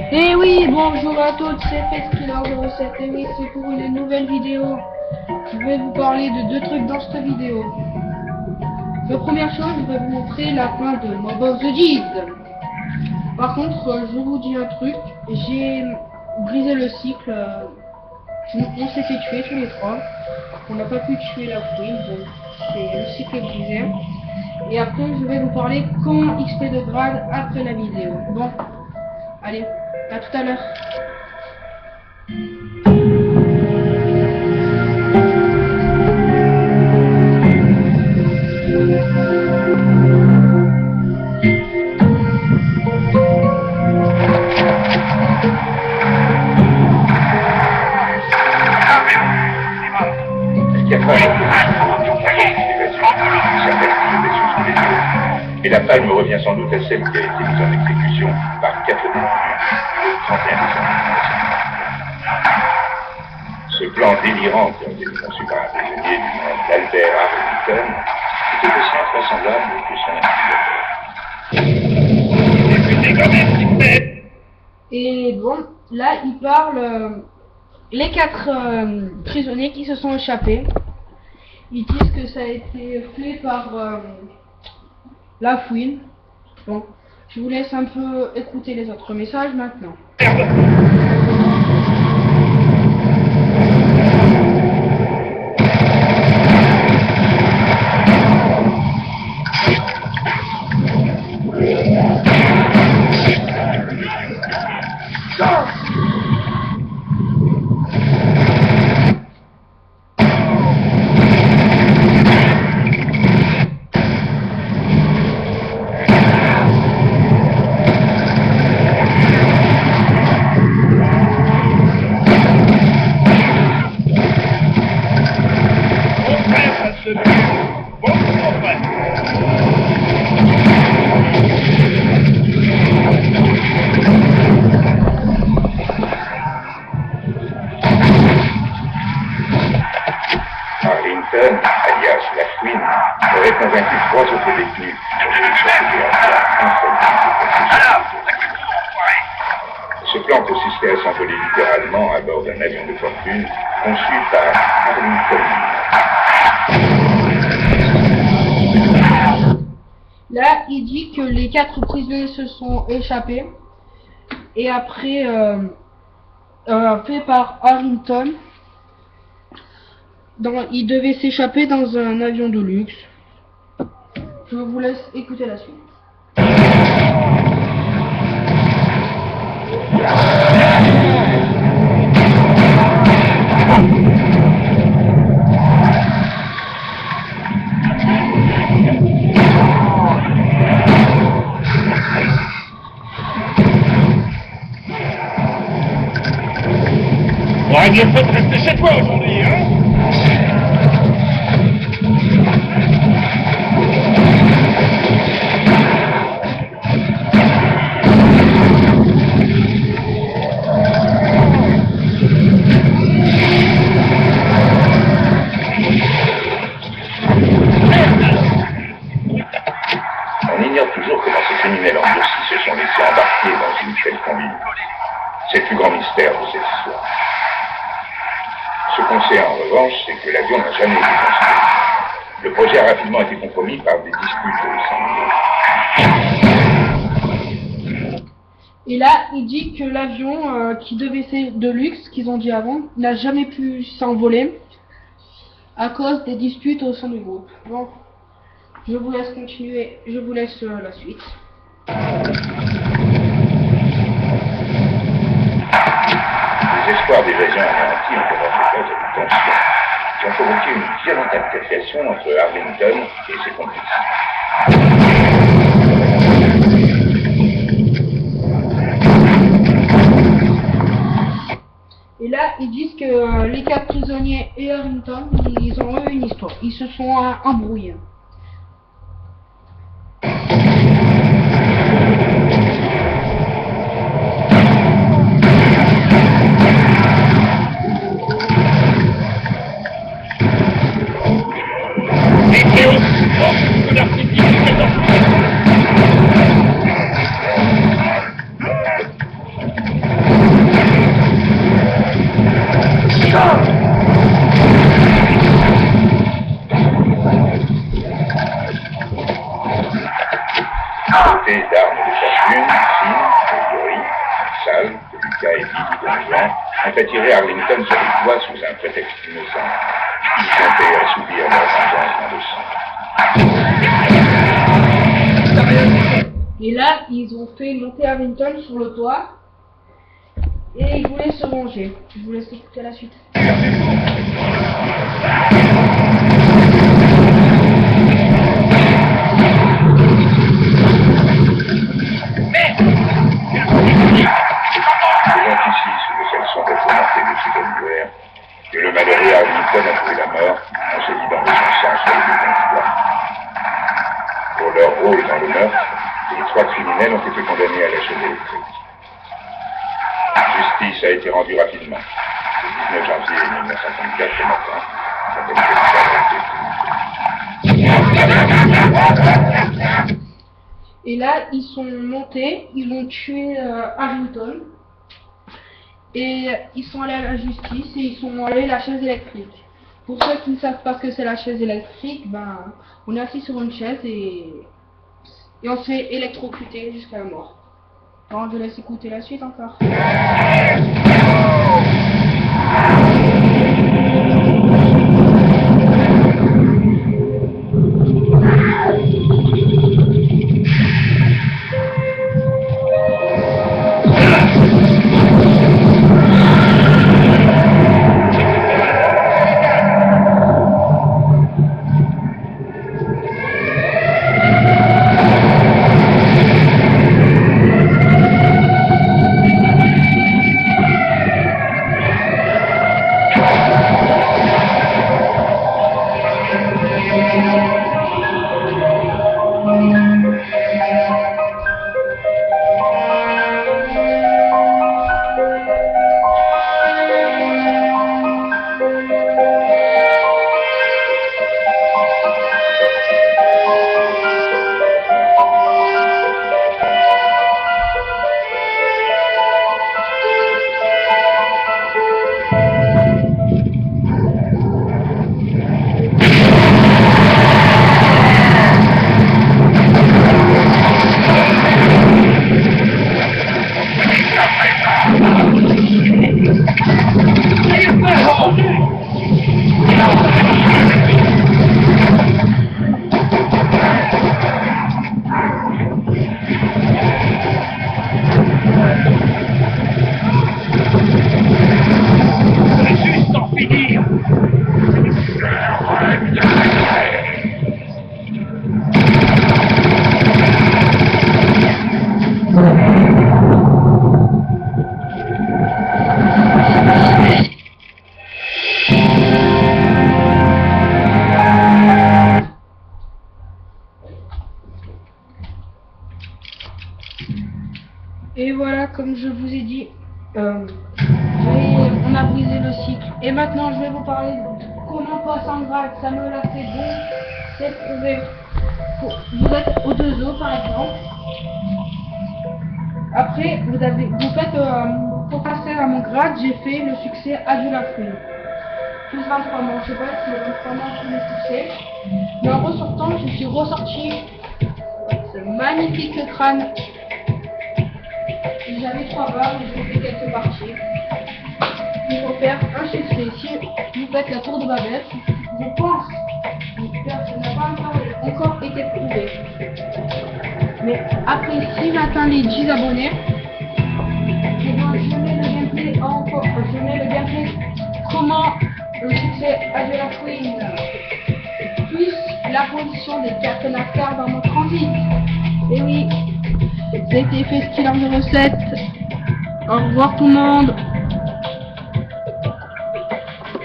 Et oui, bonjour à tous, c'est Festkiller07 et oui, c'est pour une nouvelle vidéo. Je vais vous parler de deux trucs dans cette vidéo. La première chose, je vais vous montrer la fin de Mob of the Dead. Par contre, je vous dis un truc, j'ai brisé le cycle. On s'est fait tuer tous les trois. On n'a pas pu tuer la queen, donc le cycle est brisé. Et après, je vais vous parler comment XP de grade après la vidéo. Bon, allez, à tout à l'heure. Et la paille me revient sans doute à celle qui a été mise en exécution par 4 détenus le 31 décembre. Ce plan délirant qui a été conçu par un prisonnier du nom d'Albert Arlington était aussi invraisemblable que son instigateur. Et bon, là il parle les 4 prisonniers qui se sont échappés. Ils disent que ça a été fait par la fouine. Bon, je vous laisse un peu écouter les autres messages maintenant. Arlington, alias la Queen, aurait convaincu 3 autres détenus pour qu'ils soient aidés à faire un seul but. Ce plan consistait à s'envoler littéralement à bord d'un avion de fortune conçu par Arlington. Là, il dit que les 4 prisonniers se sont échappés et après fait par Arlington. Il devait s'échapper dans un avion de luxe. Je vous laisse écouter la suite. On aurait bien fait de rester chez toi aujourd'hui, hein? On ignore toujours comment ces criminels endurcis se sont laissés embarquer dans une telle combine. C'est le plus grand mystère de cette histoire. Ce qu'on sait en revanche, c'est que l'avion n'a jamais été construit. Le projet a rapidement été compromis par des disputes au sein de. Et là, il dit que l'avion qui devait être de luxe, qu'ils ont dit avant, n'a jamais pu s'envoler à cause des disputes au sein du groupe. Bon, je vous laisse continuer, je vous laisse la suite. Les espoirs d'évasion anéantis ont alors fait cause à une tension qui ont provoqué une violente altercation entre Arlington et ses complices. Et là, ils disent que les 4 prisonniers et Arlington, ils ont eu une histoire. Ils se sont embrouillés. d'armes de fortune, Sim, Yori, Sal, Lucas et Billy Don Juan ont attiré Arlington sur les toits sous un prétexte innocent. Ils comptaient assouvir leur vengeance dans le sang. Et là, ils ont fait monter Arlington sur le toit et ils voulaient se venger. Je vous laisse écouter la suite. Que le malheureux Arlington a trouvé la mort en se vidant de son sang sur les deux toits. Pour leur rôle dans le meurtre, les 3 criminels ont été condamnés à la chaise électrique. Justice a été rendue rapidement. Le 19 janvier 1954 au matin, et là, ils sont montés, ils ont tué Arlington. Et ils sont allés à la justice et ils sont allés à la chaise électrique. Pour ceux qui ne savent pas ce que c'est la chaise électrique, ben, on est assis sur une chaise et on se fait électrocuter jusqu'à la mort. Alors je laisse écouter la suite encore. Et voilà, comme je vous ai dit, on a brisé le cycle. Et maintenant, je vais vous parler de comment Cassandra Samuel a fait bon. C'est prouvé. Vous êtes au 2O par exemple. Après, vous faites, pour passer à mon grade, j'ai fait le succès Adieu la fouine. Plus 23 mois, je sais pas si le 23 mois je l'ai succès. Mais en ressortant, je suis ressorti ce magnifique crâne. J'avais 3 barres et j'ai fait quelques parties. Il faut faire un succès. Si vous faites la tour de Babel, je pense que ça n'a pas encore été prouvé. Mais après, si j'atteins les 10 abonnés, je mets le gameplay encore. Je mets le gameplay comment le succès Adieu la Queen, plus la position des cartes dans mon transit. Et oui, c'était Festil 07. Au revoir tout le monde.